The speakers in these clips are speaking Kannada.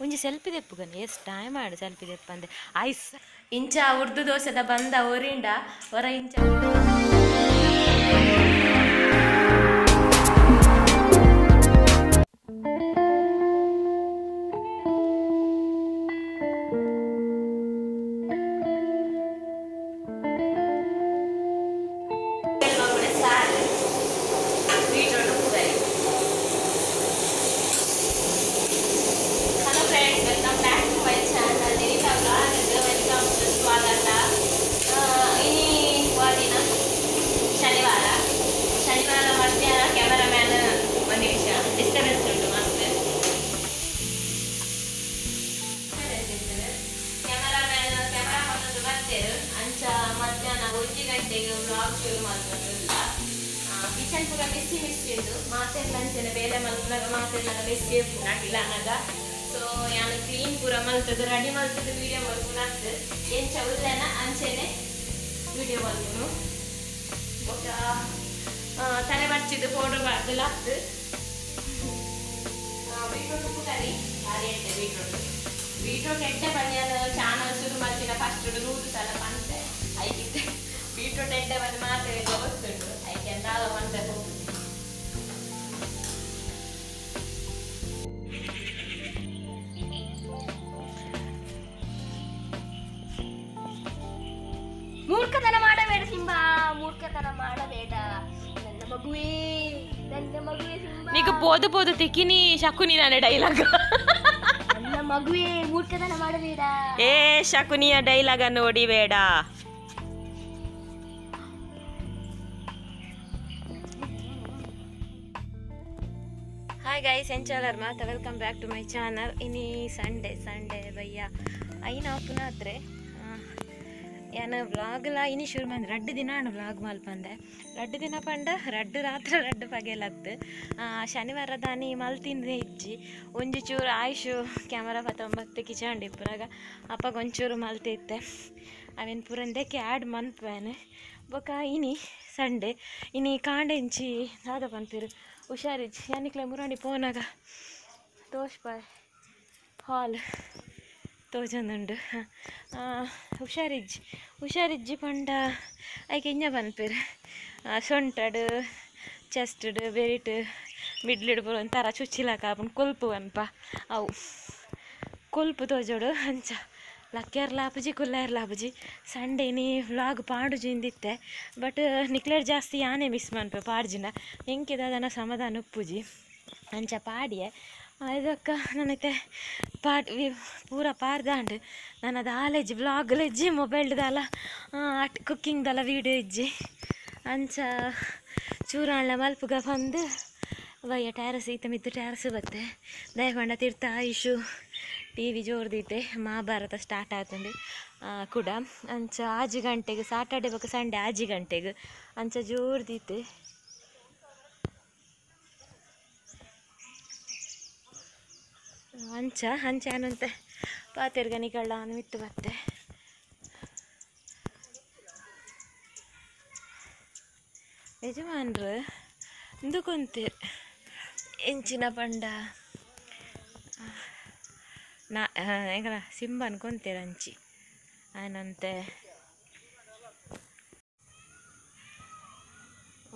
ಒಂಜಿ ಸೆಲ್ಫಿ ದೆಪ್ಪುಗನೆ ಎಷ್ಟು ಟೈಮ್ ಆಡು ಸೆಲ್ಫಿ ದೆಪ್ಪಂದೆ ಐಸ್ ಇಂಚ ಉರ್ದು ದೋಸೆದ ಬಂದ ಒರಿಂಡ ಹೊರ ಇಂಚ ಕಿಚನ್ ಪೂರ ಮೆಸ್ಸಿ ಉಂಟು ಮಾತೆಲ್ಲ ಅಂಚನೆ ಬೇಲೆ ಮಲ್ಪನಾಗ ಮಾತೆಲ್ಲ ಮೆಸ್ಸಿ ನಾಟಿಲ್ಲ ಅನ್ನಗ ಸೊ ನಾನು ಕ್ಲೀನ್ ಪೂರ ಮಲ್ತದ್ದು ರೆಡಿ ಮಲ್ತದ್ದು ವೀಡಿಯೋ ಮಲ್ಪುನಾಗ್ತದೆ ಎಂಚ ಉಳ್ಳನ ಅಂಚೆನೆ ವೀಡಿಯೋ ಮಲ್ಪುನು ಬೊಕ್ಕ ತಲೆ ಬಚ್ಚಿದ್ದು ಪೌಡರ್ ಬಾರ್ದಲ್ಲ ಆಗ್ತದೆ ಬೀಟ್ರೂಟ್ ಉಪ್ಪು ಕರಿ ಆರಿಯಂತೆ ಬೀಟ್ರೂಟ್ ಎಡ್ಡೆ ಬನ್ನಿಯದ ಚಾನಲ್ ಶುರು ಮಾಡ್ತಿನ ಫಸ್ಟ್ 100 ಸಲ ಬಂತೆ ಆಯ್ತಿದ್ದೆ ಬೀಟ್ರೂಟ್ ಎಡ್ಡೆ ಬಂದು ಮಾತ್ರ ಗೊತ್ತುಂಟು ಐಕೆ ಅಂತ ಮಾಡ್ಬೇಕು ಮೂರ್ಖತನ ಮಾಡಬೇಡ ಸಿಂಬಾ ಮೂರ್ಖತನ ಮಾಡಬೇಡ ನನ್ನ ಮಗುವೇ ಸಿಂಬಾ ನೀಗ ಬೋದು ತಿಕ್ಕಿನಿ ಶಕುನಿ ನನ್ನ ಡೈಲಾಗ್ ನನ್ನ ಮಗುವೇ ಮೂರ್ಖತನ ಮಾಡಬೇಡ ಏ ಶಕುನಿಯ ಡೈಲಾಗ್ ನೋಡಿ ಬೇಡ ಹಾಯ್ ಗೈಸ್ ಎಂಚಾಲರ್ ಮಾತಾ welcome back to my channel ಇನಿ ಸಂಡೇ ಭಯ್ಯ ಐನ ಆಪುನಾತ್ರೆ ಏನು ವ್ಲಾಗ್ಲ ಇನಿ ಶುರು ಬಂದು 2 ದಿನ ವ್ಲಾಗ್ ಮಲ್ಪಂದೆ 2 ದಿನ ಪಂಡ 2 ರಾತ್ರಿ 2 ಪಗೆಲತ್ತು ಶನಿವಾರ ದಾನಿ ಮಲ್ತಿಂದೆ ಇಜ್ಜಿ ಒಂಜಿ ಚೂರು ಆಯುಷು ಕ್ಯಾಮರಾ ಪತ್ತೊಂಬತ್ತು ಕಿಚಂಡಿಪ್ಪುರಾಗ ಅಪ್ಪಗ ಒಂಚೂರು ಮಲ್ತಿತ್ತೆ ಅವೇನು ಪುರಂದಕ್ಕೆ ಆ್ಯಡ್ ಮನ್ಪೇನೆ ಬೊಕ ಇನಿ ಸಂಡೇ ಇನಿ ಕಾಂಡೆಂಚಿ ದಾದ ಪನ್ಪಿರು ಹುಷಾರಿಜ್ಜಿ ಯಾನಿಕ್ಲೆ ಮುರಾಣಿ ಪೋನಾಗ ತೋಷ್ಪಾಯ್ ಹಾಲ್ ತೋಜಂದುಂಡು ಹುಷಾರಿಜ್ಜಿ ಪಂಡ ಐಕೆ ಇಂಜ ಪನ್ಪೇರು ಸೊಂಟಡು ಚೆಸ್ಟಡು ಬೆರಿಟ್ ಮಿಡ್ಲಿಡು ಪೂರ ಒಂಥರ ಚುಚ್ಚಿಲಾಕ ಆಪುಂಡು ಕೊಲ್ಪು ಅನ್ಪ ಅವು ಕೊಲ್ಪು ತೋಜೋಡು ಅಂಚ ಲಕ್ಕೆರ್ಲಾಪುಜಿ ಕುಲ್ಲೆರ್ಲಾಪುಜಿ ಸಂಡೇ ನೀ ವ್ಲಾಗ್ ಪಾಡುಜಿಂದಿತ್ತೆ ಬಟ್ ನಿಕ್ಲೆರ್ ಜಾಸ್ತಿ ಯಾನೇ ಮಿಸ್ ಮನ್ಪೆ ಪಾಡ್ಜಿನ ಎಂಕಿದ ಅದನ್ನ ಸಮಾಧಾನ ಉಪ್ಪುಜಿ ಅಂಚ ಪಾಡಿಯೆ ಇದಕ್ಕ ನನಗೆ ಪೂರ ಪಾರ್ದಾಂಡು ನನ್ನದು ಆಲೆಜ್ಜಿ ವ್ಲಾಗ್ಲೆಜ್ಜಿ ಮೊಬೈಲ್ದಲ್ಲ ಕುಕ್ಕಿಂಗ್ದಲ್ಲ ವೀಡಿಯೋ ಇಜ್ಜಿ ಅಂಚ ಚೂರಾಣ್ಣ ಮಲ್ಪುಗ ಬಂದು ವಯ್ಯ ಟ್ಯಾರಸ್ ಈತ ಮಿತ್ತು ಟ್ಯಾರಸ್ ಬತ್ತೆ ದಯಪಂಡ ತೀರ್ಥ ಆಯುಷು TV ಜೋರ್ದೈತೆ ಮಹಾಭಾರತ ಸ್ಟಾರ್ಟ್ ಆತಂಡು ಕೂಡ ಅಂಚ 6 ಗಂಟೆಗೆ ಸಾಟರ್ಡೆ ಬೊಕ್ಕ ಸಂಡೇ 6 ಗಂಟೆಗೆ ಅಂಚ ಜೋರ್ದೈತೆ ಅಂಚ ಏನಂತೆ ಪಾತೆರ್ಗನಿಗಳ ಮಿತ್ತು ಬತ್ತೆ ಯಜಮಾನ್ರು ಇಂದುಕೊಂತೀರ್ ಎಂಚಿನ ಪಂಡ ಹೆಂಗನ ಸಿಂಬ ಅನ್ಕೊಂತೀರ ಅಂಚಿ ಏನಂತೆ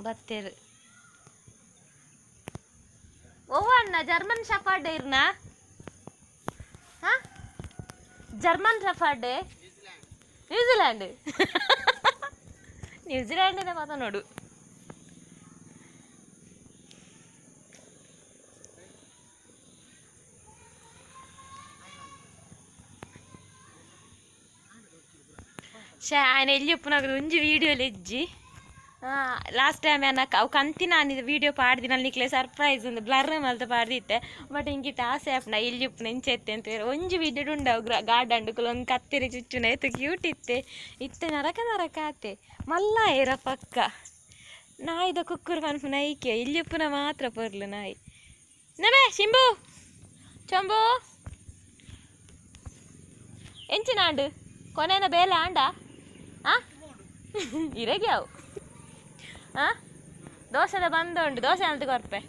ಬತ್ತೇರು ಓ ಅಣ್ಣ ಜರ್ಮನ್ ಶಫಾರ್ಡ್ ಇರ್ನ ಜರ್ಮನ್ ಶಫಾರ್ಡ್ ನ್ಯೂಜಿಲ್ಯಾಂಡ್ ಮಾತಾ ನೋಡು ఆయన వెళ్ళి చెప్పు నాకు ఉంచి వీడియోలు ఇచ్చి లాస్ట్ టైం అవు కంతి నాని వీడియో పాడిదిన నీకులే ಸರ್ಪ್ರೈಸ್ ಒಂದು ಬ್ಲರ್ ಮಲ್ತ ಪಾಡ್ದಿತ್ತೆ ಬಟ್ ಹಿಂಗಿತ್ತು ಆಸೆ ಆಪ್ನ ಇಲ್ಲಿ ಉಪ್ಪು ನೆಂಚೆತ್ತೆ ಅಂತ ಒಂಜಿ ವಿಡಿಯೋ ಉಂಡವು ಗಾರ್ಡನ್ ಒಂದು ಕತ್ತಿರಿ ಚುಚ್ಚುನ ಆಯ್ತು ಕ್ಯೂಟ್ ಇತ್ತೆ ನರಕ ಆತೆ ಮಲ್ಲ ಏರ ಪಕ್ಕ ನಾಯಿದ ಕುಕ್ಕರ್ ಪನ್ಪುನ ಐಕೆ ಇಲ್ಲಿ ಉಪ್ಪುನ ಮಾತ್ರ ಪರ್ಲು ನಾಯಿ ನಮೇ ಶಿಂಬು ಚಂಬು ಎಂಚಿನಾಂಡು ಕೊನೆನ ಬೇಲೆ ಆಂಡ ಇರಗ್ಯಾವು ದೋಸೆದ ಬಂದುಂಡು ದೋಸೆ ಅಂತ ಕೊರ್ಪೆ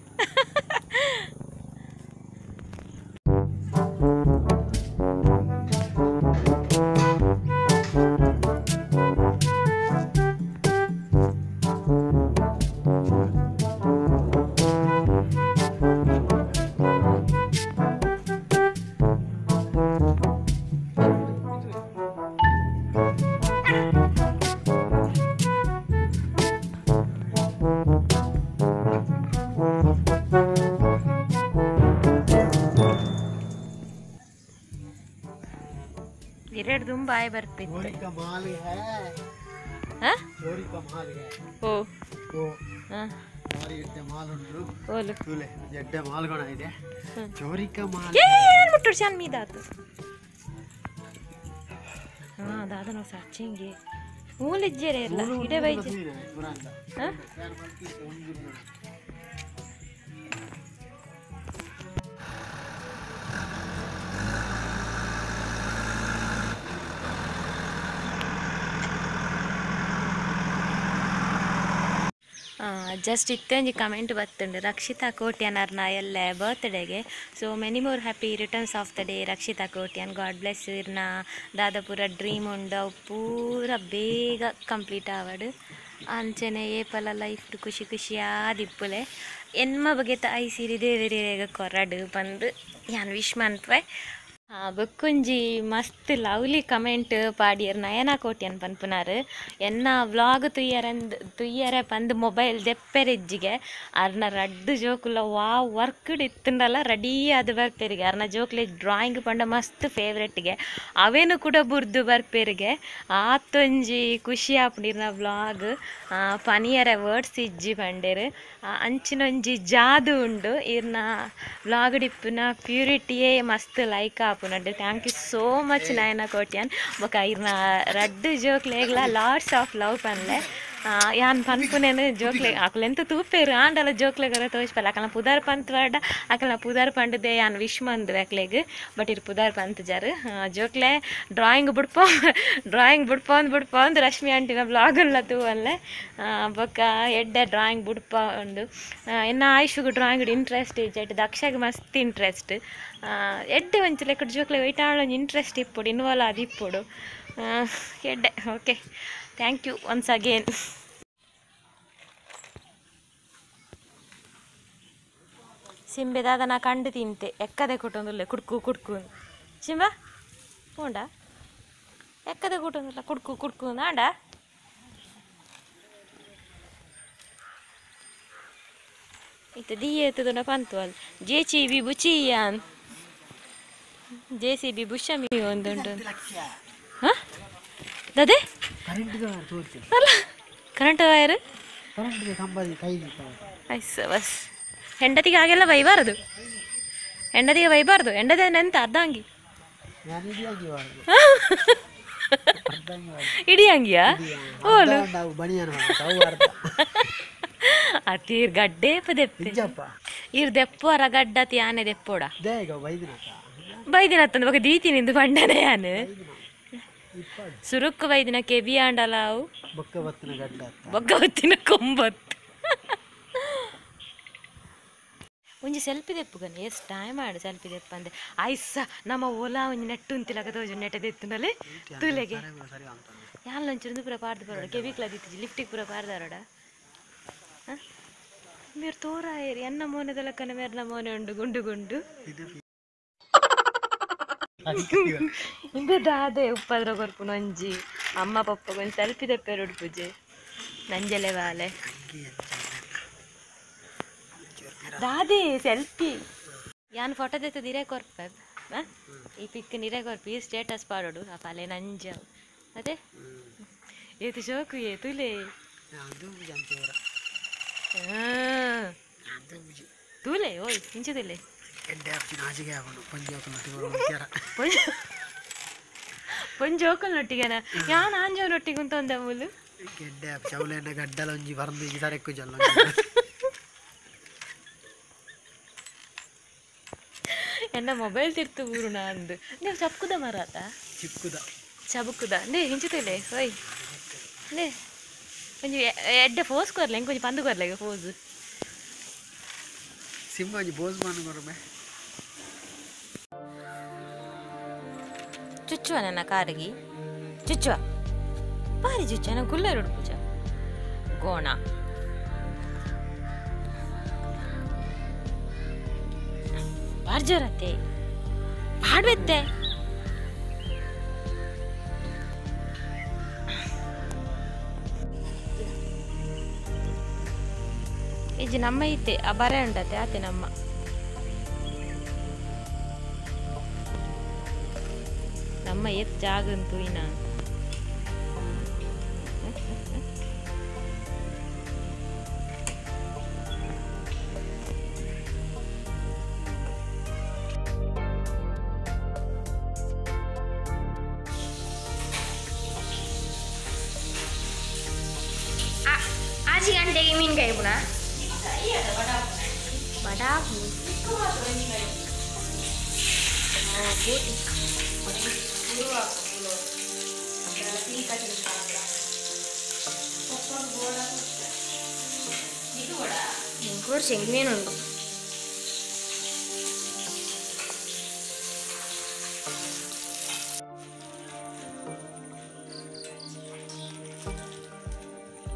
ಎರಡು ತುಂಬ ಆಯ್ ಬರ್ತಿತ್ತು चोरी का माल है ಹಾಂ चोरी का माल है ಓ वो ಹಾಂ भारी ಎಡ್ಡೆ ಮಾಲ್ ಉಂಟು ಓಲು ತೂಲೆ ಎಡ್ಡೆ ಮಾಲ್ಗೊಣ ಇದೆ ಹ್ಮ್. ಚೋರಿ का माल ಏನು ಮುಟ್ಟುಡು ಚೆನ್ನ ಮೀದಾತು ಹಾಂ ದಾದನ ಸಚ್ಚಂಗೆ ಮೂಲಿಜ್ಜೇರೆ ಇಲ್ಲ ಇಡೆ ಬೈಜೆ ಹಾಂ ಜಸ್ಟ್ ಇತ್ತೊಂದು ಕಮೆಂಟ್ ಬರ್ತುಂಡು ರಕ್ಷಿತಾ ಕೋಟ್ಯಾನರ್ನ ಎಲ್ಲ ಬರ್ತ್ಡೇಗೆ so many more happy returns of the day Rakshita Kotian God bless ಇರ್ನ ದಾದಾಪುರ ಡ್ರೀಮ್ ಉಂಡು ಅವು ಪೂರ ಬೇಗ ಕಂಪ್ಲೀಟ್ ಆವಡು ಅಂಚನೆ ಏಪಲ ಲೈಫ್ ಖುಷಿ ಖುಷಿಯಾದಿಪ್ಪುಲೆ ಎನ್ಮ ಬಗೆತ ಐ ಸೀರಿ ದೇವರಿಗೆ ಕೊರಡು ಬಂದು ಯಾನ್ ವಿಶ್ ಮನ್ಪೆ ಬೊಕ್ಕೊಂಜಿ ಮಸ್ತ್ ಲವ್ಲಿ ಕಮೆಂಟ್ ಪಾಡಿಯರ್ ನಯನ ಕೋಟ್ಯನ್ ಪನ್ಪುನಾರು ಎನ್ನ ವ್ಲಾಗ್ ತುಯ್ಯರೆ ಪಂದ್ ಮೊಬೈಲ್ ದೆಪ್ಪೆರೆಜ್ಜಿಗೆ ಅರ್ನ ರಡ್ಡು ಜೋಕುಲ ವಾ ವರ್ಕ್ಡ್ ಇತ್ತಂಡಲ್ಲ ರೆಡಿ ಆದ ಬರ್ಪೇರಿಗೆ ಅರ್ನ ಜೋಕ್ಲೆ ಡ್ರಾಯಿಂಗ್ ಪಂಡ ಮಸ್ತ್ ಫೇವ್ರೆಟ್ಗೆ ಅವೇನು ಕೂಡ ಬುರ್ದು ಬರ್ಪೇರಿಗೆ ಆತೊಂಜಿ ಖುಷಿ ಆಪುಂಡಿರ್ನ ವ್ಲಾಗ್ ಪನಿಯರೆ ವರ್ಡ್ಸ್ ಇಜ್ಜಿ ಪಂಡೇರು ಅಂಚಿನೊಂಜಿ ಜಾದು ಉಂಡು ಇರ್ನ ವ್ಲಾಗ್ ಡಿಪ್ಪುನ ಪ್ಯೂರಿಟಿಯೇ ಮಸ್ತ್ ಲೈಕ್ ಆಪುನಡ್ಡು thank you so much Nayana Kotian ಬೊಕ ಇರ್ನ ರಡ್ಡು ಜೋಕ್ಲೆಗ್ಲ ಲಾಟ್ಸ್ ಆಫ್ ಲವ್ ಪನ್ಲೆ ಯಾನ್ ಪನ್ಪುನೇನು ಜೋಕ್ಲೆ ಅಕ್ಲೆಂತ ತೂಪೇರು ಆಂಡಲ ಜೋಕ್ಲೆಗರ ತೋಚ್ಪಲ್ಲ ಅಕಲ್ನ ಪುದಾರ್ ಪಂತ್ ವರ್ಡ ಅಕಲ್ನ ಪುದಾರ್ ಪಂಡದೆ ಯಾನ್ ವಿಶ್ ಮಂದು ಅಕ್ಲೆಗ್ ಬಟ್ ಇರ್ ಪುದಾರ್ ಪಂತ್ ಜರ್ ಜೋಕ್ಲೆ ಡ್ರಾಯಿಂಗ್ ಬಿಡ್ಪೊಂದು ರಶ್ಮಿ ಆಂಟಿನ ಬ್ಲಾಗಲ್ಲ ತೂವಲ್ಲೆ ಬೊಕ್ಕ ಎಡ್ಡೆ ಡ್ರಾಯಿಂಗ್ ಬಿಡ್ಪೊಂಡು ಎನ್ನ ಆಯುಷುಗು ಡ್ರಾಯಿಂಗ್ ಇಂಟ್ರೆಸ್ಟ್ ಇಜ್ಜೆಟ್ ದಕ್ಷಗೆ ಮಸ್ತ್ ಇಂಟ್ರೆಸ್ಟ್ ಎಡ್ಡೆ ಒಂಚು ಲೆಕ್ಕ ಜೋಕ್ಲೆ ವೈಟಾಳೊಂದು ಇಂಟ್ರೆಸ್ಟ್ ಇಪ್ಪುಡು ಇನ್ವಾಲ್ವ್ ಅದು ಇಪ್ಪುಡು ಎಡ್ಡೆ okay thank you once again ಸಿಂಬೆದಾದ ನಾ ಕಂಡು ತಿಂತೆ ಎಕ್ಕದೆ ಕೊಟ್ಟೊಂದುಲ್ಲೆ ಕುಡ್ಕು ಸಿಂಬ ಹೋಂಡ ಎಕ್ಕದೆ ಕೊಟ್ಟೊಂದುಲ್ಲ ಕುಡ್ಕು ಆಂಡ ಇತ್ತು ದಿಯೇತದ ಪಂತು ಅಲ್ಲ JCB ಬುಚಿಯಾನ್ JCB ಬುಷಮಿ ಒಂದುಂಟು ಹಾಂ ದದೆ ಅಲ್ಲ ಕರೆಂಟ್ ವೈರ್ ಬಸ್ ಹೆಂಡತಿಗೆ ಹಾಗೆಲ್ಲ ಬೈಬಾರದು ಹೆಂಡತಿ ನೆಂತ ಅರ್ಧಂಗಿ ಇಡೀ ಹಂಗಿಯಾ ಓಲು ಅತೀರ್ ಗಡ್ಡೆ ದೆಪ್ಪೆ ಇರ್ ದೆಪ್ಪರ ಗಡ್ಡತಿ ಆನೆ ದೆಪ್ಪೋಡ ಬೈದಿನತ್ತಂದು ಬೊಕ ದೀತಿ ನಿಂದು ಪಂಡನೆ ಯಾನು ಸುರುಕ್ಕು ಬೈದಿನ ಕೆಬಿಯಾಂಡಲ ಅವು ಬೊಕ್ಕ ಬತ್ತಿನ ಕೊಂಬತ್ತು ಒಂಜಿ ಸೆಲ್ಫಿ ದೆಪ್ಪುಗನೆ ಎಷ್ಟು ಟೈಮ್ ಆಡು ಸೆಲ್ಫಿ ದೆಪ್ಪಂದೆ ಐಸ ನಮ್ಮ ಓಲಾ ಒಂಜಿ ನೆಟ್ಟು ಉಂತಿಲಕ ತೋಜು ನೆಟ್ಟೆ ದೆತ್ತುಂಡಲೆ ತೂಲೆಗೆ ಯಾಲ್ ಒಂಚೂರು ಪೂರ ಪಾರ್ದು ಬರೋಡ ಕೆವಿಕ್ಲ ದಿತ್ತಿಜಿ ಲಿಫ್ಟಿಗೆ ಪೂರ ಪಾರ್ದಾರೋಡ మీరు తోరాయరు ఎన్న మోనెదల కనమెర్న మోనె ఉండు గుండు ಇಂದು ದಾದೆ ಉಪ್ಪದ್ರ ಕೊರ್ಪು ನೊಂಜಿ ಅಮ್ಮ ಪಪ್ಪ ಕೊಂಚ ಸೆಲ್ಫಿ ತೆಪ್ಪೆರು ಉಡುಪುಜೆ ನಂಜಲೆ ವಾಲೆ ದಾದೆ ಸೆಲ್ಫಿ ಯಾನ್ ಫೋಟೋ ತೆತ್ತು ದಿರೇ ಕೊರ್ಪ ಈ ಪಿಕ್ ನಿರೇ ಕೊರ್ಪಿ ಸ್ಟೇಟಸ್ ಪಾಡೋಡು ಆ ಪಾಲೆ ನಂಜ ಅದೇ ಏತು ಶೋಕು ತುಲೆ ತೂಲೆ ಓಯ್ ಇಂಚದಿಲ್ಲೆ ಪೊಂಜೋಕಲ್ನೊಟ್ಟಿಗೆನ ಯಾನ್ ಆಂಜವನೊಟ್ಟಿಗೆ ಉಂತೊಂದೆ ಮೂಲು ಎನ್ನ ಮೊಬೈಲ್ ತಿರ್ತು ಊರುಣ ಅಂದು ನೀವು ಚಪ್ಪುದ ಮರಾತ ಚಬುಕುದ ನೇ ಹಿಂಚುತ್ತಿಲ್ಲೆ ಓಯ್ ನೇ ಕೊಂಚ ಎಡ್ಡೆ ಫೋಸ್ ಕೊರ್ಲೆ ಕೊಂಚ ಪಂದು ಕೊರ್ಲೆ ಫೋಸ್ ಸಿಂಹ ಬೋಸ್ ಮಾನು ಕೊರಮೆ ಚುಚ್ಚುವ ನನ್ನ ಕಾರಿಗೆ ಚುಚ್ಚುವ ಬಾರಿ ಚುಚ್ಚ ನಾ ಗುಲ್ಲೇರು ಉಡುಪುಜ ಗೋಣ ಬಾರ್ಜರತ್ತೆ ಹಾಡ್ಬೆತ್ತೆ ಇಜ್ಜಿ ನಮ್ಮ ಐತೆ ಆ ಬರೆ ಉಂಡತೆ ಆತೆ ನಮ್ಮ ಅಮ್ಮ ಎತ್ ಜಾಗ ಅಂತು ಇನ್ನ ಆಜಿ ಗಂಟೆಗೆ ಮೀನುಕಾಯಿ ಪುನಃ ಬಡಾಪು ചെങ്ങമീനുണ്ട്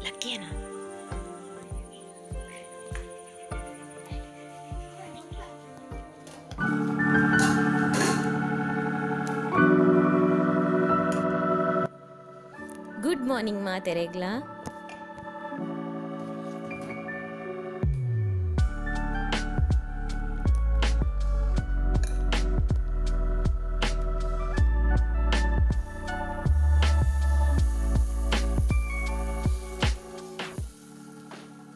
ലക്കിയാണോ ಗುಡ್ ಮಾರ್ನಿಂಗ್ ಮಾತೆರೆಗ್ಲಾ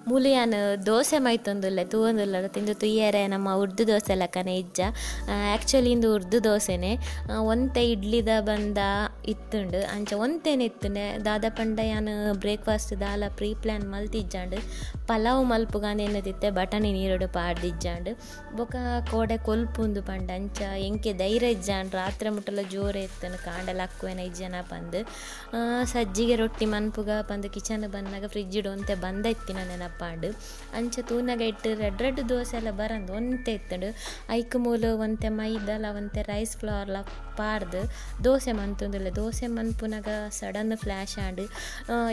ಮೂಲಿಯಾನು ದೋಸೆ ಮೈತೊಂದುಲ್ಲೆ ತೂವೊಂದುಲ್ಲ ತಿಂದು ತುಯ್ಯರೆ ನಮ್ಮ ಉರ್ದು ದೋಸೆ ಲಕ್ಕನೆ ಇಜ್ಜ ಆ್ಯಕ್ಚುಲಿ ಇಂದು ಉರ್ದು ದೋಸೆನೆ ಒಂತೆ ಇಡ್ಲಿದ ಬಂದ ಇತ್ತುಂಡು ಅಂಚ ಒಂತೇನೆ ಇತ್ತುಂಡೆ ದಾದ ಪಂಡ ಯಾನು ಬ್ರೇಕ್ಫಾಸ್ಟ್ ದಾಲ ಪ್ರೀ ಪ್ಲ್ಯಾನ್ ಮಲ್ತಿಜ್ಜಾಂಡು ಪಲಾವ್ ಮಲ್ಪುಗಾಂದೇನದಿತ್ತೆ ಬಟಾಣಿ ನೀರುಡು ಪಾಡ್ದಿಜ್ಜಾಂಡು ಬೊಕ ಕೋಡೆ ಕೊಲ್ಪುಂದು ಪಂಡ ಅಂಚ ಎಂಕೆ ಧೈರ್ಯ ಇಜ್ಜಾಂಡು ರಾತ್ರಿ ಮುಟ್ಟಲ ಜೋರೆ ಇತ್ತನು ಕಾಂಡಲ ಅಕ್ಕುವೆನ ಇಜ್ಜನ ಪಂದು ಸಜ್ಜಿಗೆ ರೊಟ್ಟಿ ಮನ್ಪುಗ ಪಂದು ಕಿಚನ್ ಬಂದಾಗ ಫ್ರಿಜ್ ಒಂತೆ ಬಂದ ಇತ್ತಿನ ನೆನಪಾಂಡು ಅಂಚ ತೂನಾಗ ಇಟ್ಟು ರೆಡ್ ದೋಸೆ ಎಲ್ಲ ಬರಂದು ಒಂತೆ ಇತ್ತಂಡು ಐಕ್ ಮೂಲು ಒಂತೆ ಮೈದಲ ಒಂತೆ ರೈಸ್ ಫ್ಲವರ್ಲ ಪಾಡ್ದು ದೋಸೆ ಮಂತುಂದಿಲ್ಲ ದೋಸೆ ಮನ್ಪುನಾಗ ಸಡನ್ ಫ್ಲ್ಯಾಶ್ ಆಂಡು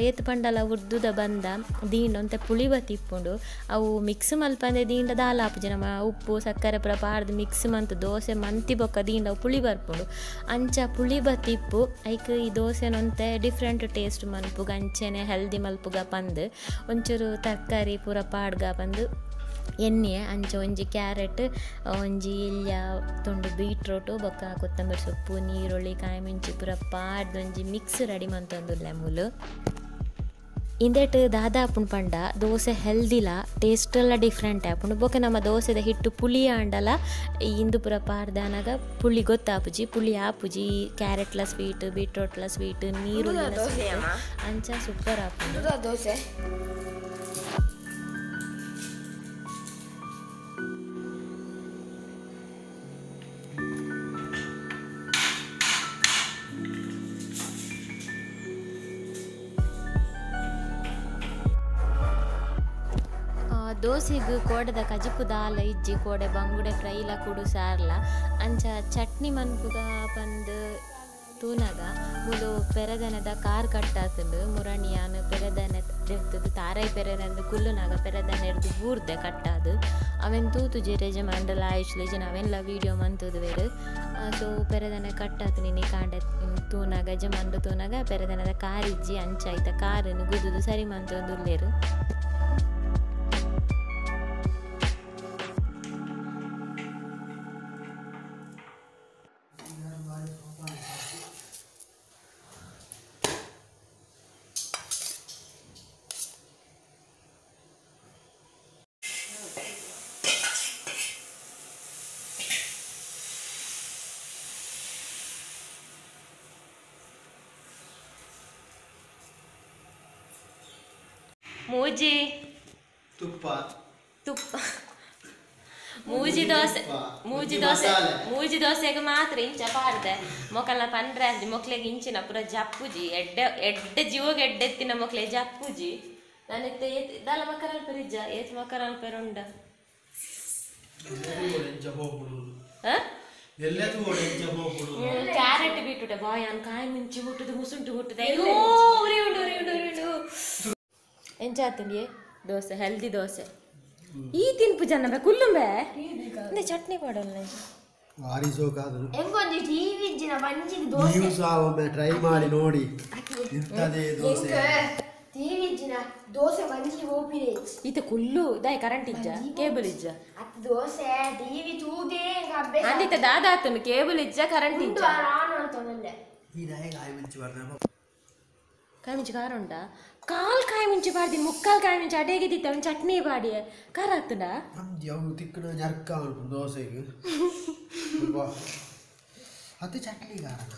ಏತ್ ಪಂಡಲ ಉರ್ದುದ ಬಂದ ದೀಂಡ ಒಂತೆ ಪುಳಿವ ತಿಪ್ಪುಂಡು ಅವು ಮಿಕ್ಸ್ ಮಲ್ಪಂದೆ ದೀಂಡ ದಾಲ ಆಪುಜಿ ನಮ್ಮ ಉಪ್ಪು ಸಕ್ಕರೆ ಪುರ ಪಾಡ್ದು ಮಿಕ್ಸ್ ಮಂತು ದೋಸೆ ಮಂತಿ ಬೊಕ್ಕ ದೀಂಡ ಪುಳಿ ಬರ್ಪುಂಡು ಅಂಚ ಪುಳಿ ಬತ್ತಿಪ್ಪು ಐಕ್ ಈ ದೋಸೆನೊಂತೆ ಡಿಫ್ರೆಂಟ್ ಟೇಸ್ಟ್ ಮಲ್ಪುಗ ಅಂಚೆನೆ ಹೆಲ್ದಿ ಮಲ್ಪುಗ ಪಂದು ಒಂಚೂರು ತರಕಾರಿ ಪೂರ ಪಾಡ್ಗ ಬಂದು ಎಣ್ಣೆ ಅಂಚ ಒಂಜಿ ಕ್ಯಾರೆಟ್ ಒಂಜಿ ಇಲ್ಯ ತುಂಡು ಬೀಟ್ರೋಟು ಬೊಕ್ಕ ಕೊತ್ತಂಬರಿ ಸೊಪ್ಪು ನೀರುಳ್ಳಿ ಕಾಯಿ ಮೆಣಸು ಪೂರ ಪಾಡ್ದು ಒಂಜಿ ಮಿಕ್ಸ್ ರೆಡಿ ಮಂತೊಂದುಲ್ಲೆ ಮೂಲು ಇಂದೆಟ್ ದಾದ ಆಪುಂಡು ಪಂಡ ದೋಸೆ ಹೆಲ್ದಿಲ ಟೇಸ್ಟ್ ಎಲ್ಲ ಡಿಫ್ರೆಂಟ್ ಆಪುಂಡು ಬೊಕ ನಮ್ಮ ದೋಸೆದ ಹಿಟ್ಟು ಪುಳಿ ಆಂಡಲ ಇಂದು ಪೂರ ಪಾಡ್ದಾನಾಗ ಪುಳಿ ಗೊತ್ತಾಪುಜಿ ಪುಳಿ ಆಪುಜಿ ಕ್ಯಾರೆಟ್ಲ ಸ್ವೀಟ್ ಬೀಟ್ರೋಟ್ಲ ಸ್ವೀಟ್ ನೀರುಳ್ಳಿ ಅಂಚ ಸೂಪರ್ ಆಪುಂಡು ದೋಸೆ ದೋಸೆಗೆ ಕೋಡೆದ ಕಜಿಪು ದಾಲ ಇಜ್ಜಿ ಕೋಡೆ ಬಂಗುಡೆ ಫ್ರೈಲ ಕುಡು ಸಾರ್ಲ ಅಂಚ ಚಟ್ನಿ ಮನ್ಪುಗ ಪಂದು ತೂನಾಗ ಮುಲು ಪೆರದನದ ಕಾರ್ ಕಟ್ಟಾತುಂಡು ಮುರಣಿಯಾನು ಪೆರದನೆ ತೆಗ್ದು ತಾರೈ ಪೆರದಂದು ಕುಲ್ಲುನಾಗ ಪೆರದನೆ ಎರ್ದು ಬೂರ್ದೆ ಕಟ್ಟಾದು ಅವೆನ್ ತೂತು ಜಿರೇಜ ಮಂಡಲ ಆಯುಷ್ಲೇಜನ ಅವೆಲ್ಲ ವೀಡಿಯೋ ಮಂತುದು ಬೇರು ಸೊ ಪೆರದನೆ ಕಟ್ಟಾತು ನಿನ್ನೆ ಕಾಂಡೆ ತೂನಾಗ ಜಮಂಡು ತೂನಾಗ ಪೆರದನದ ಕಾರ್ ಇಜ್ಜಿ ಅಂಚ ಆಯ್ತ ಕಾರನ್ನು ಗುದುದು ಸರಿ ಮಂತೊಂದುಲ್ಲೇರು ಮೂಜಿ ತುಪ್ಪ ತುಪ್ಪ ಮೂಜಿ ದೋಸೆಗೆ ಮಾತ್ರ ಇಂಚ ಪಾಡ್ದೆ ಮೊಕಲ್ನ ಪಂಡ್ರೆ ಅಂಜಿ ಮೊಕ್ಲೆಗೆ ಇಂಚಿನ ಪೂರ ಜಪ್ಪುಜಿ ಎಡ್ಡೆ ಜೀವಗೆ ಎಡ್ಡೆತ್ತಿನ ಮೊಕ್ಲೆ ಜಪ್ಪುಜಿ ನನಗೆ ದಾಲ ಮಕರ ಪೆರಿಜ್ಜ ಏತ್ ಮಕರ ಪೆರುಂಡ ಕ್ಯಾರೆಟ್ ಬೀಟ್ರೂಟೆ ಬಾಯನ್ ಕಾಯಿ ಮುಂಚಿ ಮುಟ್ಟುದು ಮುಸುಂಟು ಮುಟ್ಟುದೆ ಎಂಚಾತಂಡಿಯೇ ದೋಸೆ ಹೆಲ್ದಿ ದೋಸೆ ಈ ತಿನ್ಪು ಜನ ಕುಲ್ಲುಂಬೆ ಅಂದ್ರೆ ಚಟ್ನಿ ಕೊಡಲ್ಲ ಎಂಗೊಂದು ಟಿವಿ ಇಜ್ಜಿನ ಬಂಜಿದ ದೋಸೆ ನೀವು ಸಹ ಒಮ್ಮೆ ಟ್ರೈ ಮಾಡಿ ನೋಡಿ ಇಂಥದೇ ದೋಸೆ ಟಿವಿ ಇಜ್ಜಿನ ದೋಸೆ ಮಂಜಿ ಓಪಿನೆ ಈತ ಕುಲ್ಲು ದಾಯ್ ಕರೆಂಟ್ ಇಜ್ಜ ಕೇಬಲ್ ಇಜ್ಜ ಅತ್ತ ದೋಸೆ ಟಿವಿ ತೂದೇ ಅಭ್ಯಾಸ ಅಂದಿತ ದಾದಾತನು ಕೇಬಲ್ ಇಜ್ಜ ಕರೆಂಟ್ ಇಜ್ಜ ಆನ್ ಅಂತಂದೆ ಈ ನಾಯಿ ಕಾಯಿ ಮಿಂಚಿ ಬರ್ದ ಕಾಯಿ ಮುಂಚೆ ಖಾರ ಉಂಟಾ ಕಾಲ್ ಕಾಯಿ ಮುಂಚೆ ಬಾರ್ದಿ ಮುಕ್ಕಾಲ್ ಕಾಯಿ ಮುಂಚೆ ಅಡೇಗೆ ದಿತ್ತ ಅವ್ನು ಚಟ್ನಿ ಬಾಡಿ ಖಾರ ಆಗ್ತದ ನಮ್ದು ಯಾವ ತಿಕ್ಕನ ಜರ್ಕ ಉಂಟು ದೋಸೆಗೆ ಅದು ಚಟ್ನಿ ಕಾರಣ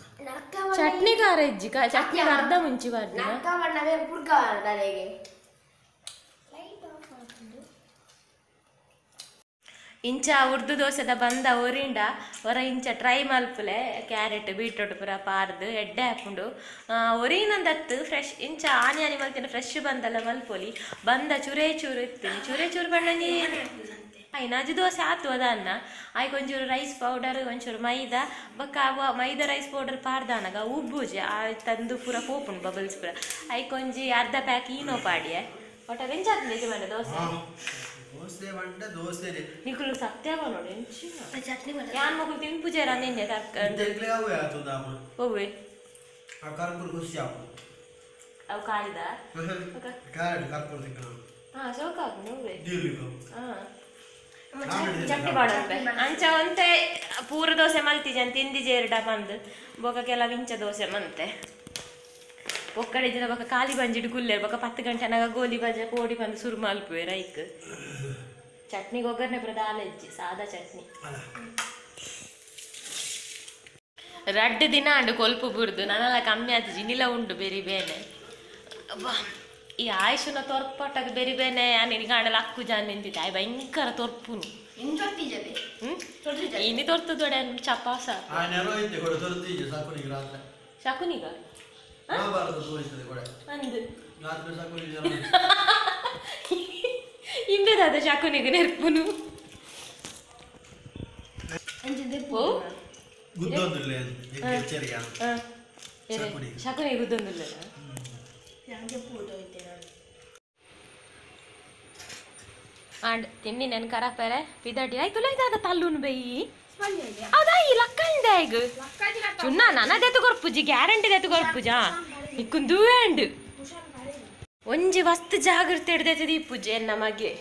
ಚಟ್ನಿ ಖಾರ ಇಜ್ಜಿ ಚಟ್ನಿ ಅರ್ಧ ಮುಂಚೆ ಬಾರ್ದಿ ನಕ್ಕ ಬಣ್ಣವೇ ಪುಡ್ಕ ನನಗೆ ಇಂಚ ಉರ್ದು ದೋಸೆದ ಬಂದ ಒರಿಂಡ ಹೊರ ಇಂಚ ಟ್ರೈ ಮಲ್ಪುಲೆ ಕ್ಯಾರೆಟ್ ಬೀಟ್ರೋಟ್ ಪೂರ ಪಾರ್ದು ಎಡ್ಡೆ ಹಾಕೊಂಡು ಒರಿನಂದತ್ತು ಫ್ರೆಶ್ ಇಂಚ ಆನಿ ಮಲ್ತಿನ ಫ್ರೆಶ್ ಬಂದಲ್ಲ ಮಲ್ಪೊಲಿ ಬಂದ ಚೂರೇ ಚೂರು ಇರ್ತೀನಿ ಚೂರೇ ಚೂರು ಬಣ್ಣನಿ ನಜು ದೋಸೆ ಆತು ಅದನ್ನ ಆಯ್ಕೆ ಒಂಚೂರು ರೈಸ್ ಪೌಡರ್ ಒಂಚೂರು ಮೈದಾ ಬಕ್ಕ ಮೈದಾ ರೈಸ್ ಪೌಡರ್ ಪಾರ್ದಾನಾಗ ಉಬ್ಬುಜಿ ತಂದು ಪೂರ ಪೋಪುಂಡು ಬಬಲ್ಸ್ ಪೂರ ಆಯ್ಕೊಂಜಿ ಅರ್ಧ ಪ್ಯಾಕ್ ಈನೋ ಪಾಡಿಯೆ ಒಟ್ಟ ರೆಂಚಾತ್ ನಿಜ ಮಾಡ ದೋಸೆ ದೋಸೆ ಬಂಡ ದೋಸೆ ನಿಕುಲು ಸತ್ಯಾಗ ನೋಡಿ ಚಟ್ನಿ ಯಾನ್ ಮಗು ತಿನ್ಪುಜೇರ ನಿನ್ನೆ ಹೋಗುವೆ ಅವು ಕಾಯ್ದ ಹಾ ಸೋಕಾಗು ನೋಡ್ವೆ ಚಟ್ನಿ ಮಾಡೋದು ಅಂಚ ಒಂತೆ ಪೂರ ದೋಸೆ ಮಲ್ತಿಜೆ ಅಂತ ತಿಂದಿ ಜೇರ್ಡ ಬಂದು ಬೊಕ ಕೆಲ ವಿಂಚ ದೋಸೆ ಮಂತೆ ಒಕ್ಕಡೆ ಜನ ಬೊಕ ಖಾಲಿ ಬಂಜಿಟ್ಟು ಗುಲ್ಲೆ ಬೊಕ 10 ಗಂಟೆನಾಗ ಗೋಲಿ ಬಜೆ ಪೋಡಿ ಬಂದು ಸುರು ಮಲ್ಪುವೆ ರೈಕ್ ಚಟ್ನಿಗೆ ಒಗ್ಗರಣೆ ಪುರ ದಾಲೆಜ್ಜಿ ಸಾದಾ ಚಟ್ನಿ ರಡ್ಡು ದಿನ ಅಂಡು ಕೊಲ್ಪು ಬುರ್ದು ನನ್ನೆಲ್ಲ ಕಮ್ಮಿ ಆಯ್ತು ಜಿನಿಲ ಉಂಡು ಬೆರಿ ಬೇನೆ ಈ ಆಯುಷನ ತೊರ್ಪಟ್ಟಾಗ ಬೆರಿ ಬೇನೆ ನಿನಗೆ ಕಾಣಲ್ಲ ಅಕ್ಕು ಜಾನ್ ನಿಂತಿದ್ದೆ ಆಯ್ ಭಯಂಕರ ತೊರ್ಪುನು ಇನಿ ತೊರ್ತದೊಡೆ ಚಪಾಸ ಶಕುನಿಗ ಅಂದು ಇಂಬೆದಾದ ಶಕುನಿಗ ನೆರ್ಪುನು ಶಕುನಿಗೆ ಗುದ್ದೊಂದಿಲ್ಲ ಆಂಡ್ ತಿಂಡಿ ನೆನ್ ಕರಾಪರೆ ಪಿದಡಿ ಆಯ್ತು ಲೈದಾದ ತಲ್ಲುನ್ ಬೇಯಿ ಹೌದಾ ಈ ಲಕ್ಕ ಇಂದ ಈಗ ಚುನ್ನ ನನ್ನದೆತ್ತು ಕೊರ್ಪುಜಿ ಗ್ಯಾರಂಟಿ ದೆತ್ತು ಕೊರ್ಪುಜಾ ನಿಕ್ಕುಂದು ಆಂಡ್ ಒಂಜಿ ವಸ್ತು ಜಾಗ್ರತೆ ಹಿಡ್ದೈತೆ ದೀಪುಜಿ ನಮಗೆ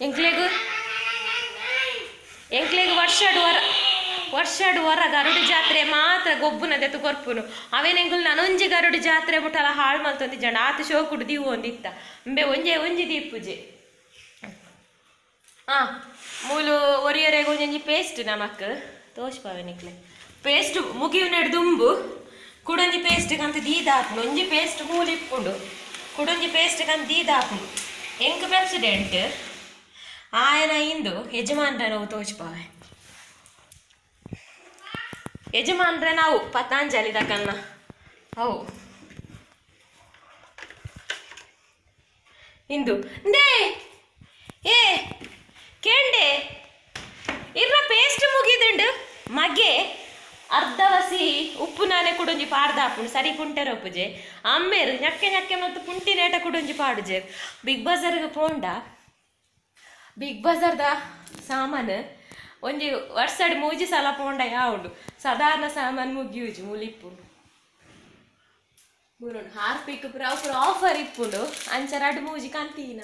ಎಂಕ್ಲೆಗು ವರ್ಷಡ್ ವರ ಗರುಡು ಜಾತ್ರೆ ಮಾತ್ರ ಗೊಬ್ಬುನದೆತ್ತು ಕೊರ್ಪುನು ಅವೇನೆಂಗುಲ್ ನನೊಂಜಿ ಗರುಡು ಜಾತ್ರೆ ಮುಟ್ಟಲ್ಲ ಹಾಳು ಮಲ್ತೊಂದಿಜ್ಜಂಡ ಆತ ಶೋಕುಡು ದೀವು ಒಂದಿತ್ತ ಅಂಬೆ ಒಂಜಿ ದೀಪುಜಿ ಮೂಲು ಒರಿಯರೆಗೆ ಒಂಜಿ ಪೇಸ್ಟ್ ನಮಕ್ ತೋಷ್ಪಾವೆ ನಿಕ್ಲೆ ಪೇಸ್ಟ್ ಮುಗಿವು ನೆಡ್ದುಂಬು ಕುಡೊಂಜಿ ಪೇಸ್ಟ್ ಕಂತ ದೀದಾಪುಂಡು ಒಂಜಿ ಪೇಸ್ಟ್ ಮೂಲು ಇಪ್ಪುಂಡು ಕುಡೊಂಜಿ ಪೇಸ್ಟ್ ಕಂತ ದೀದಾಪುಂಡು ಎಂಕ್ ಪ್ರೆಸಿಡೆಂಟ್ ಆಯನ ಇಂದು ಯಜಮಾನ್ರೆ ನಾವು ತೋಚ್ಪಾವೆ ಯಜಮಾನ್ರೆ ನಾವು ಪತಾಂಜಲಿ ದಕ್ಕನ್ನ ಅವು ಇಂದು ದೇ ಏ ಕೇಂಡೆ ಇರ್ರ ಪೇಸ್ಟ್ ಮುಗಿದುಂಡು ಮಗೆ ಅರ್ಧವಸಿ ಉಪ್ಪು ನಾನೆ ಕುಡೊಂಜಿ ಪಾಡ್ದಾಪುಂಡು ಸರಿ ಪುಂಟೆರ ಉಪ್ಪುಜೆ ಅಮ್ಮೇರು ñಕ್ಕೆ ಮತ್ತು ಪುಂಟಿನೇಟ ಕುಡೊಂಜಿ ಪಾಡುಜೆ ಬಿಗ್ ಬಜಾರ್ಗೆ ಪೋಂಡ ಬಿಗ್ ಬಜಾರ್ದ ಸಾಮಾನು ಒಂಜಿ ವರ್ಷಡ್ ಮೂಜಿ ಸಲ ಪೋಂಡ ಯಾವುದು ಸಾಧಾರಣ ಸಾಮಾನು ಮುಗಿಯುಜಿ ಮೂಲಿಪ್ಪುಂಡು ಮೂರು ಹಾರ್ಪಿಕ್ ಪುರ ಪುರ ಆಫರ್ ಇಪ್ಪುಂಡು ಅಂಚ ರಡ್ ಮೂಜಿ ಕಂತೀನ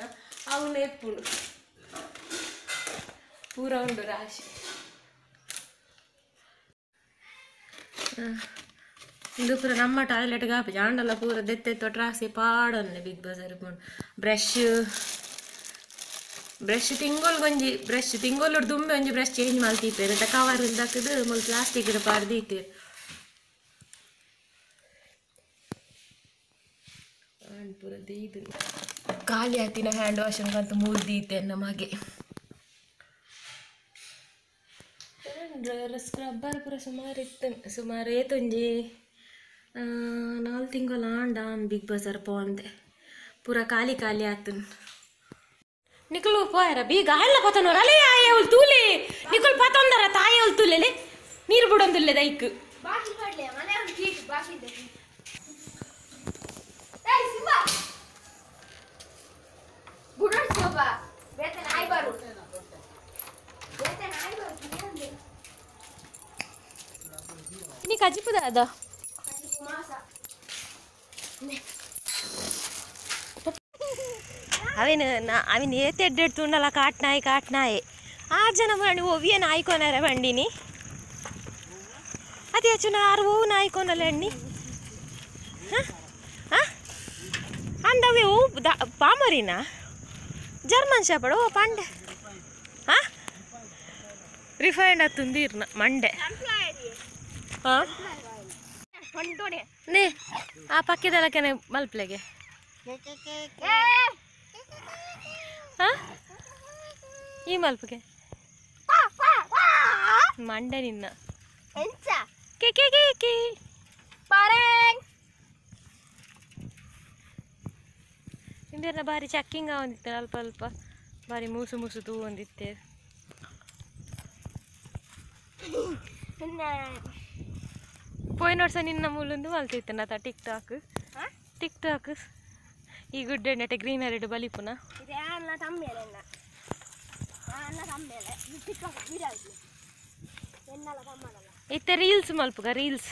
ಅವನು ಇಪ್ಪುಂಡು ಪೂರ ಉಂಡು ರಾಶಿ ಇದು ಪೂರ ನಮ್ಮ ಟಾಯ್ಲೆಟ್ಗೆ ಹಾಪಿ ಜಾಂಡಲ್ಲ ಪೂರ ದೆತ್ತೆತ್ತೋ ಟ್ರಾಸಿ ಪಾಡನ್ನೆ ಬಿಗ್ ಬಜಾರ್ ಪೋಂಡು ಬ್ರಷ್ ತಿಂಗೊಲು ದುಂಬೆ ಒಂಜಿ ಬ್ರಷ್ ಚೇಂಜ್ ಮಲ್ತಿಪ್ಪೇರು ಅಂತ ಕವರ್ ಹಾಕಿದ್ದು ಮುಲ್ ಪ್ಲಾಸ್ಟಿಕ್ ಪಾಡ್ದೀತೀರು ಪೂರ ದೀದು ಖಾಲಿ ಆತಿನ ಹ್ಯಾಂಡ್ ವಾಶನ್ಗಂತ ಮೂರ್ದೀತೆ ನಮಗೆ ಸ್ಕ್ರಬ್ಬರ್ ಪೂರ ಸುಮಾರು ಏತೊಂಜಿ 4 ತಿಂಗಳು ಆಂಡ ಬಿಗ್ ಬಜಾರ್ ಪೋಂದೆ ಪೂರ ಖಾಲಿ ಆತನ್ ನಿಕಲು ಪೋಯರ ಬೀಗ ಹಳ್ಳ ಪತನೋರ ಅಲೇ ಆಯ ಅವಳು ತೂಲೆ ನಿಕಲು ಪತೊಂದರ ತಾಯಿ ಅವಳು ತೂಲೆಲೆ ನೀರು ಬಿಡೊಂದಿಲ್ಲ ದೈಕ್ ಬಾಕಿ ಮಾಡ್ಲೆ ಮನೆ ಒಂದು ಕೀಟ್ ಬಾಕಿ ಇದೆ ಏಯ್ ಸಿಂಬಾ ಬುಡರ್ ಸೋಪ ಬೇತೆ ನಾಯಿ ಬಾರು ನೀ ಕಜಿಪುದ ಅದ అవి తెడ్డెడుతుండాల కాట్నాయి 6 జನ బండి ఓవియ నాయికొనారా బండిని అది వచ్చిన 6 నాయికొనలేండి అందవి ఓ పామరినా జర్మన్ షెపర్డ్ ఓ పండే ರಿಫೈಂಡ್ ಹತ್ತುಂದು ಇರ್ನ ಮಂಡೆ ನೇ ಆ ಪಕ್ಕದೆಲ್ಲಕೆನೆ ಮಲ್ಪ್ಲೆಗೆ ಈ ಮಲ್ಪಗೆ ಮಂಡೆ ನಿನ್ನ ಇಂದಿರ್ನ ಬಾರಿ ಚಕ್ಕಿಂಗ್ ಒಂದಿತ್ತೆ ಅಲ್ಪ ಅಲ್ಪ ಬಾರಿ ಮೂಸು ತೂ ಒಂದಿತ್ತೆ పోయిన ವರ್ಷ నిన్న ముందు మల్తైతే నాత టిక్ టాక్ ఈ గుడ్ అంటే గ్రీన్ రెడ్ బలిపున ಇತ್ತೆ ರೀಲ್ಸ್ ಮಲ್ಪುಗ ರೀಲ್ಸ್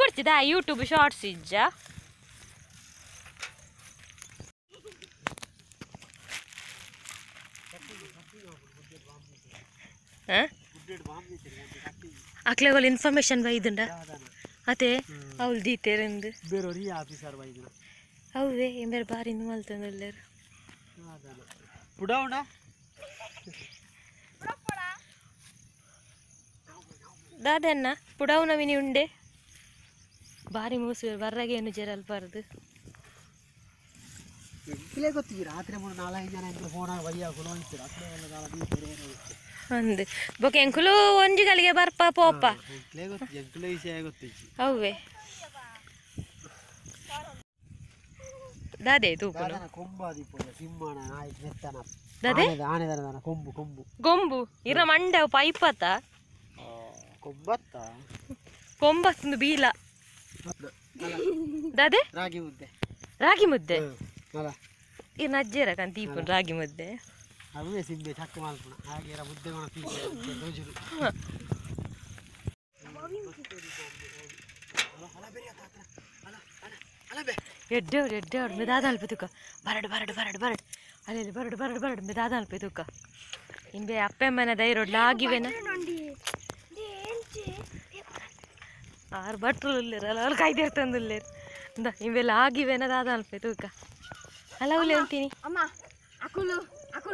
ಬರ್ತಿದ ಯೂಟ್ಯೂಬ್ ಶಾರ್ಟ್ಸ್ ಇಜ್ಜ ಅಕ್ಲೆ ಒಳ್ಳೆ ಇನ್ಫಾರ್ಮೇಶನ್ ಬೈದುಂಡ ಅದೇ ಅವಳು ದೀತೇರಂದು ಅವೇ ಎಂಬರ್ ಬಾರಿ ಮಲ್ತಂದಲ್ಲೇರು ದಾದನ್ನ ಪುಡಾವ್ನ ವಿನಿ ಉಂಡೆ ಬಾರಿ ಮೂಸು ಬರ್ರಾಗೆ ಏನು ಜರಲ್ಬಾರ್ದು ಅಂದು ಬೊಕ ಎಂಕುಲು ಒಂಜಿ ಗಲಿಗೆ ಬರ್ಪ ಪೋಪ ಅವೇ ದಾದೆ ತೂಪುನು ದಾದೆ ಗೊಂಬು ಇರ ಮಂಡೆ ಪೈಪತ್ತ ಕೊಂಬತ್ತುಂದು ಬೀಲ ದಾದೆ ರಾಗಿ ಮುದ್ದೆ ಇರ್ನ ಅಜ್ಜೇರ ಕಂತ ತೀಪುನು ರಾಗಿ ಮುದ್ದೆ ಅವೇ ಸಿಂಬೆ ಚಕ್ಕ ಮಾಲ್ಪುಣ ಹಾಗೆ ಮುದ್ದೆ ರೋಜುರು ಎಡ್ಡೆ ಮೆದಾದ ಅಲ್ಪ ತುಕ ಬರಡು ಅಲ್ಲಿ ಬರಡು ಮೆದಾದ ಅಲ್ಪ ತುಕ ಇಂಬೆ ಅಪ್ಪೆಮ್ಮನ ದೈರೋಡ್ಲ ಆಗಿವೆನ 6 ಭಟ್ರು ಇಲ್ಲಿರಲ್ಲ ಅವ್ರು ಕಾಯ್ದಿರ್ತಂದಿಲ್ಲೇರು ಇಂದ ಇಂಬೆಲ್ಲ ಆಗಿವೆನ ದಾದ ಅಲ್ಪ ತುಕ ಅಲ್ಲ ಅವಳು ಅಂತೀನಿ ಅಮ್ಮ ಅಕುಲು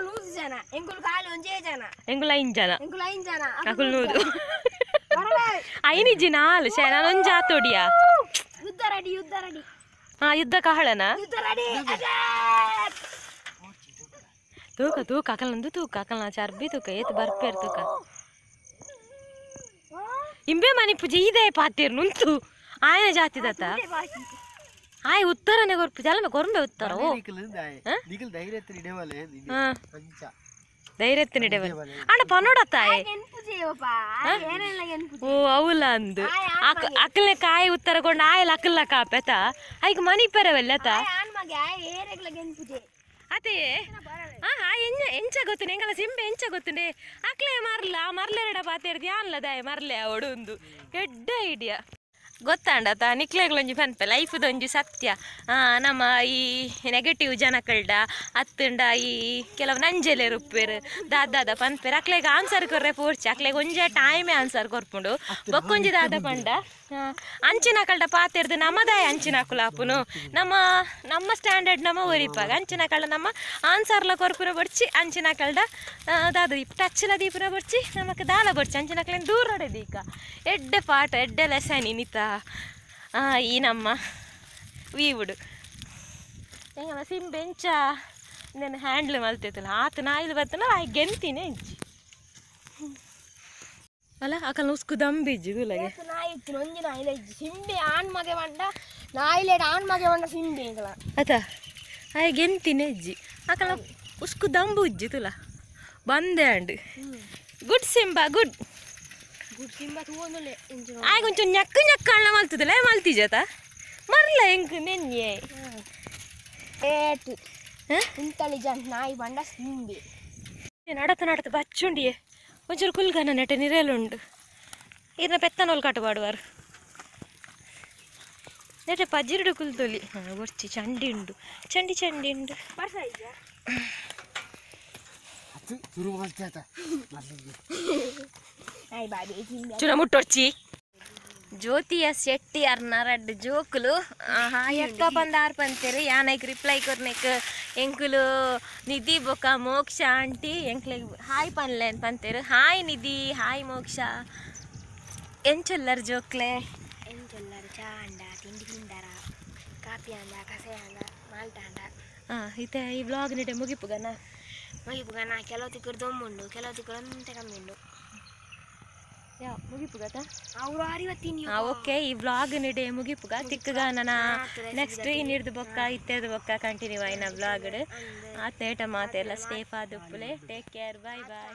ನೂದು ಜನ ಎಂಗುಲು ಕಾಲು ಒಂಜೇ ಜನ ಎಂಗುಲು 5 ಜನ ಅಕುಲು ನೂದು ಐನಿಜ್ಜಿ ನಾಲು ಶೇ ನಾನು ಒಂಜ ಆತೋಡಿಯಾ ಯುದ್ಧ ರೆಡಿ ಹಾ ಯುದ್ಧ ಕಾಳನ ತೂಕ ಅಕಲಂದು ತೂಕ ಅಕಲ್ನ ಚರ್ಬಿ ತೂಕ ಏತ್ ಬರ್ಪೇರ್ ತೂಕ ಇಂಬೆ ಮನಿ ಪೂಜೆ ಇದೇ ಪಾತಿರ್ ನುಂತು ಆಯನ ಜಾತಿ ದತ್ತ ಆಯ್ ಉತ್ತರನೇ ಗೊರ್ಪು ಜಲಮ ಗೊರ್ಂಬೆ ಉತ್ತರ ಓ ಧೈರ್ಯತ್ತಿನ ಇಡವಲ್ಲ ಅಣ್ಣ ಪನ್ನೋಡತ್ತಾಯ್ ಓ ಅವಲ್ಲ ಅಂದು ಅಕ್ಕಲ್ನ ಕಾಯಿ ಉತ್ತರ ಕೊಂಡು ಆಯಲ್ ಅಕ್ಕಲ್ನ ಕಾಪೆತ ಐಕ್ ಮನಿ ಪೆರವೆಲ್ಲತ ಅದೇ ಎಂಚ ಗೊತ್ತು ಎಂಗಲ ಸಿಂಬೆ ಎಂಚ ಗೊತ್ತುಂಡೆ ಅಕ್ಲೆ ಮರ್ಲೆರಡ ಪಾತೇರ್ದು ಯಾನ್ಲದಾಯ ಮರ್ಲೆ ಒಡುಂದು ಎಡ್ಡ ಐಡಿಯಾ ಗೊತ್ತಾಂಡತ ನಿಕ್ಲೆಗಳೊಂಜಿ ಪನ್ಪೆ ಲೈಫ್ದೊಂಜಿ ಸತ್ಯ ನಮ್ಮ ಈ ನೆಗೆಟಿವ್ ಜನಕಲ್ಡ ಅತ್ತಂಡ ಈ ಕೆಲವು ನಂಜೆಲೆ ರುಪ್ಪೇರು ದಾದ ಪನ್ಪೇರು ಅಕ್ಲೆಗೆ ಆನ್ಸರ್ ಕೊರ್ರೆ ಪೋರ್ಚಿ ಅಕ್ಲೆಗೆ ಒಂಜೆ ಟೈಮೇ ಆನ್ಸರ್ ಕೊರ್ಪುಂಡು ಬೊಕ್ಕೊಂಜಿ ದಾದ ಪಂಡ ಅಂಚಿನ ಕಲ್ಡ ಪಾತೆರ್ದು ನಮ್ಮದಾಯ ಅಂಚಿನ ಕುಲಾಪುನು ನಮ್ಮ ಸ್ಟ್ಯಾಂಡರ್ಡ್ ನಮ್ಮ ಒರಿಪಾಗ ಅಂಚಿನ ಕಲ್ಡ ನಮ್ಮ ಆನ್ಸರ್ಲ ಕೊರ್ಪುನ ಬಡ್ಚಿ ಅಂಚಿನ ಕಲ್ಡ ದಾದ ಟಚ್ಲ ದೀಪುನ ಬಡ್ಚಿ ನಮಕ್ ದಾಲ ಬಡ್ಚಿ ಅಂಚಿನ ಕಲ್ನ ದೂರ ಹೊಡೆದೀಕ ಎಡ್ಡೆ ಪಾಠ ಎಡ್ಡೆ ಲೆಸನ್ ಇನಿತ ಈ ನಮ್ಮ ವೀವುಡು ಹೆಂಗಲ್ಲ ಸಿಂಬೆಂಚ ನಾನು ಹ್ಯಾಂಡ್ಲ್ ಮಲ್ತೈತಲ್ಲ ಆತ ನಾಯಿಲ್ ಬರ್ತನ ಆಯ್ ಗೆಂತಿನೇ ಇಂಚಿ ಅಲ್ಲ ಅಕಲ್ ಉಸ್ಕು ದಂಬಿಜ್ಜಿ ಗುಲಗೆ ಒಂಜಿ ನಾಯಿಲೆ ಸಿಂಬೆ ಆಣ್ ಮಗೆ ಬಂಡ ನಾಯಿಲೆ ಆಣ್ ಮಗೆ ಬಂಡ ಸಿಂಬೆ ಅತ ಆಯ್ ಗೆಂತಿನೇ ಇಜ್ಜಿ ಅಕಲ ಉಸ್ಕು ದಂಬು ಇಜ್ಜಿ ತುಲ ಬಂದೆ ಅಂಡ್ ಗುಡ್ ಸಿಂಬಾ ಗುಡ್ ಆಯ್ ಕೊಂಚ ñakk ಅಣ್ಣ ಮಲ್ತದಲ್ಲ ಮಲ್ತಿಜತ ಮರ್ಲ ಹೆಂಗ್ ನೆನ್ನೆ ಇಂಟೆಲಿಜೆಂಟ್ ನಾಯಿ ಬಂಡ ಸಿಂಬೆ ನಡತ ಬಚ್ಚುಂಡಿಯೇ ಒಂಚೂರು ಕುಲ್ಗನ ನೆಟ್ಟೆ ನಿರೇಲುಂಡು ಇರ್ನ ಪೆತ್ತನೋಲ್ ಕಟ್ಟುಪಾಡುವಾರು ನೆಟ್ಟ ಪಜಿರುಡು ಕುಲ್ತೊಲಿ ಒರ್ಚಿ ಚಂಡಿ ಉಂಡು ಚಂಡಿ ಉಂಡು ಶುರು ಮಾಡ್ತಾ ಚುನ ಮುಟ್ಟೊರ್ಚಿ ಜ್ಯೋತಿಯ ಶೆಟ್ಟಿ ಅರ್ನಾರಡ್ ಜೋಕುಲು ಹಾಯ್ ಅಕ್ಕ ಬಂದಾರ್ ಪಂತೇರು ಯಾನೈಕ್ ರಿಪ್ಲೈ ಕೊರ್ನೆಕ್ ಎಂಕುಲು ನಿಧಿ ಬೊಕ ಮೋಕ್ಷ ಆಂಟಿ ಎಂಕ್ಲೆಗ್ ಹಾಯ್ ಪನ್ಲೇನ್ ಪಂತೇರು ಹಾಯ್ ನಿಧಿ ಹಾಯ್ ಮೋಕ್ಷ ಎಂಚೊಲ್ಲರ್ ಜೋಕ್ಲೆ ಎಂಚೊಲ್ಲರ್ ಚಾ ಅಂಡ ತಿಂಡಿ ತಿಂದಾರ ಕಾಪಿ ಅಂದ ಕಸೆ ಅಂದ ಮಾಲ್ಟ ಅಂದ ಇತ್ತೆ ಈ ವ್ಲಾಗ್ ನಿಡೆ ಮುಗಿಪುಗನ ಕೆಲವು ತಿಕ್ಕರು ದೊಮ್ಮುಂಡು ಕೆಲವು ತಿಕ್ಕರು ಅಂತೆ ಕಮ್ಮಿ ಉಂಡು ಮುಗಿಪುಗತ ಅವರು ಅರಿವತ್ತೀನಿ ಓಕೆ ಈ ವ್ಲಾಗ್ ನಿಡೆ ಮುಗಿಪುಗ ತಿಕ್ಕಗ ನನ್ನ ನೆಕ್ಸ್ಟ್ ಇನ್ನಿಡ್ದು ಬೊಕ್ಕ ಇತ್ತೆದು ಬೊಕ್ಕ ಕಂಟಿನ್ಯೂ ಆಯ್ನ ವ್ಲಾಗ್ ಆತೇಟ ಮಾತೆಲ್ಲ ಸ್ಟೇಫ್ ಆದುಪ್ಪುಲೆ ಟೇಕ್ ಕೇರ್ ಬಾಯ್ ಬಾಯ್